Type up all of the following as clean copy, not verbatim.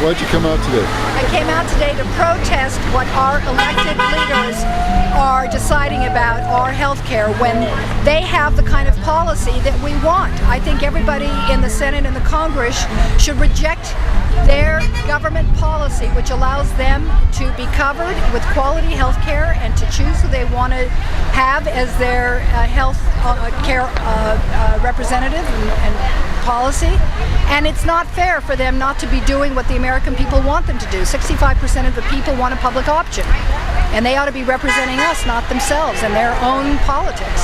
Why'd you come out today? I came out today to protest what our elected leaders are deciding about our health care when they have the kind of policy that we want. I think everybody in the Senate and the Congress should reject their government policy, which allows them to be covered with quality health care and to choose who they want to have as their health care representative and policy. And it's not fair for them not to be doing what the American people want them to do. 65% of the people want a public option, and they ought to be representing us, not themselves and their own politics.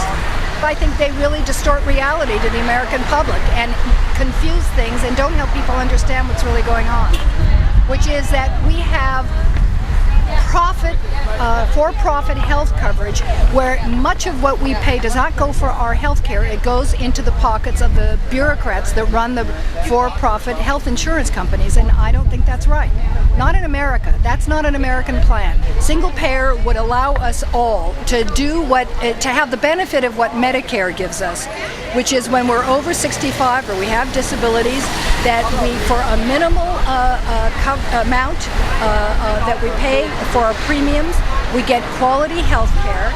I think they really distort reality to the American public and confuse things and don't help people understand what's really going on, which is that we have for-profit health coverage where much of what we pay does not go for our health care. It goes into the pockets of the bureaucrats that run the for-profit health insurance companies, and I don't think that's right. Not in America. That's not an American plan. Single payer would allow us all to do to have the benefit of what Medicare gives us, which is when we're over 65 or we have disabilities, that we, for a minimal amount that we pay for our premiums, we get quality health care,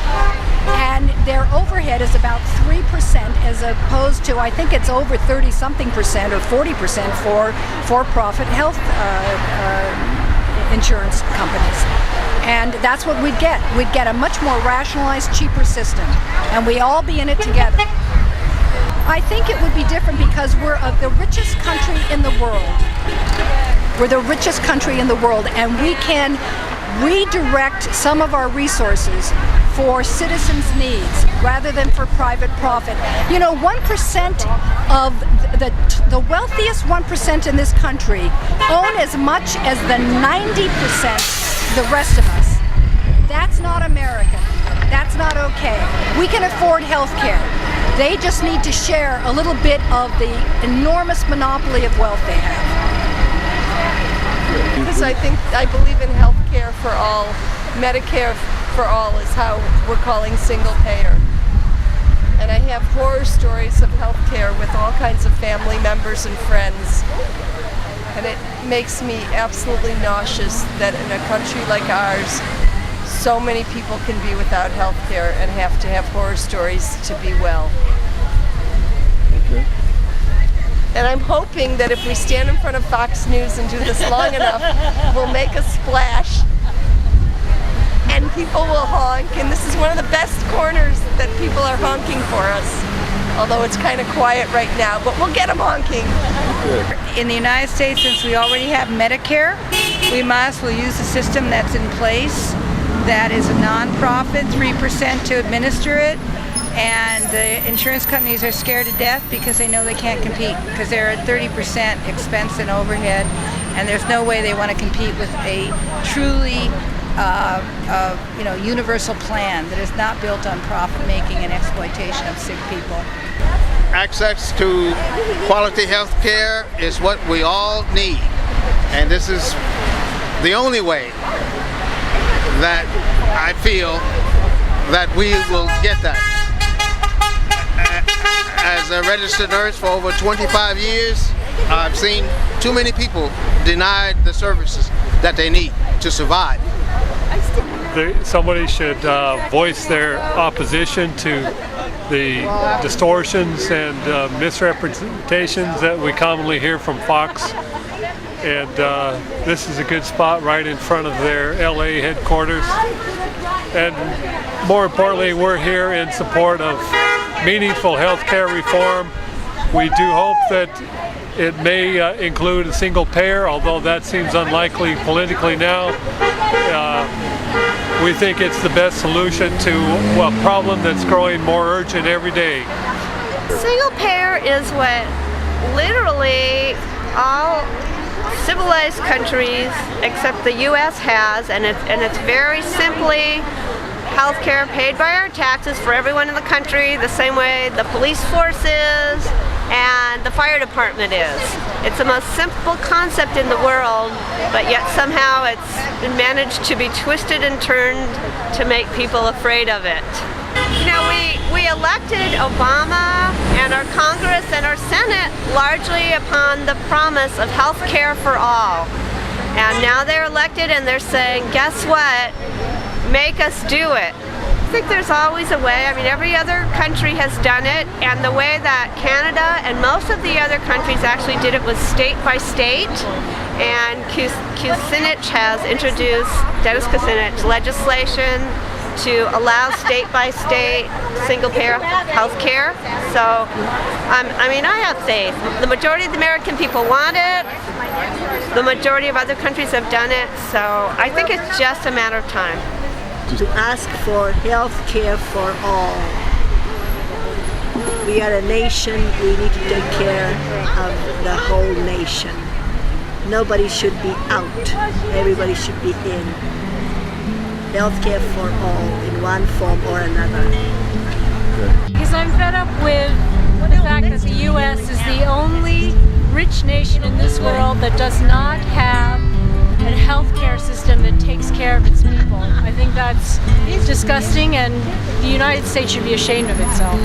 and their overhead is about 3% as opposed to, I think it's over 30-something% or 40% for for-profit health insurance companies. And that's what we'd get. We'd get a much more rationalized, cheaper system, and we all be in it together. I think it would be different because we're the richest country in the world. We're the richest country in the world, and we can redirect some of our resources for citizens' needs rather than for private profit. You know, 1% of the wealthiest 1% in this country own as much as the 90% the rest of us. That's not American. That's not okay. We can afford health care. They just need to share a little bit of the enormous monopoly of wealth they have. Because I believe in health care for all. Medicare for all is how we're calling single payer. And I have horror stories of health care with all kinds of family members and friends. And it makes me absolutely nauseous that in a country like ours, so many people can be without health care and have to have horror stories to be well. Okay. And I'm hoping that if we stand in front of Fox News and do this long enough, we'll make a splash and people will honk. And this is one of the best corners that people are honking for us. Although it's kind of quiet right now, but we'll get them honking. In the United States, since we already have Medicare, we might as well use the system that's in place. That is a non-profit, 3% to administer it. And the insurance companies are scared to death because they know they can't compete because they're at 30% expense and overhead, and there's no way they want to compete with a truly universal plan that is not built on profit making and exploitation of sick people. Access to quality health care is what we all need, and this is the only way that I feel that we will get that. As a registered nurse for over 25 years, I've seen too many people denied the services that they need to survive. Somebody should voice their opposition to the distortions and misrepresentations that we commonly hear from Fox. And this is a good spot right in front of their LA headquarters. And more importantly, we're here in support of meaningful health care reform. We do hope that it may include a single payer, although that seems unlikely politically now. We think it's the best solution to a problem that's growing more urgent every day. Single payer is what literally all civilized countries except the U.S. has, and it's very simply health care paid by our taxes for everyone in the country, the same way the police force is and the fire department is. It's the most simple concept in the world, but yet somehow it's been managed to be twisted and turned to make people afraid of it. You know, we elected Obama and our Congress and our Senate largely upon the promise of health care for all. And now they're elected and they're saying, guess what? Make us do it. I think there's always a way. I mean, every other country has done it, and the way that Canada and most of the other countries actually did it was state by state. And Kucinich has introduced, Dennis Kucinich, legislation to allow state by state single payer health care. So, I mean, I have faith. The majority of the American people want it. The majority of other countries have done it. So I think it's just a matter of time. To ask for health care for all. We are a nation, we need to take care of the whole nation. Nobody should be out, everybody should be in. Health care for all in one form or another. Because I'm fed up with the fact that the U.S. is the only rich nation in this world that does not have a healthcare system that takes care of its people. I think that's disgusting, and the United States should be ashamed of itself.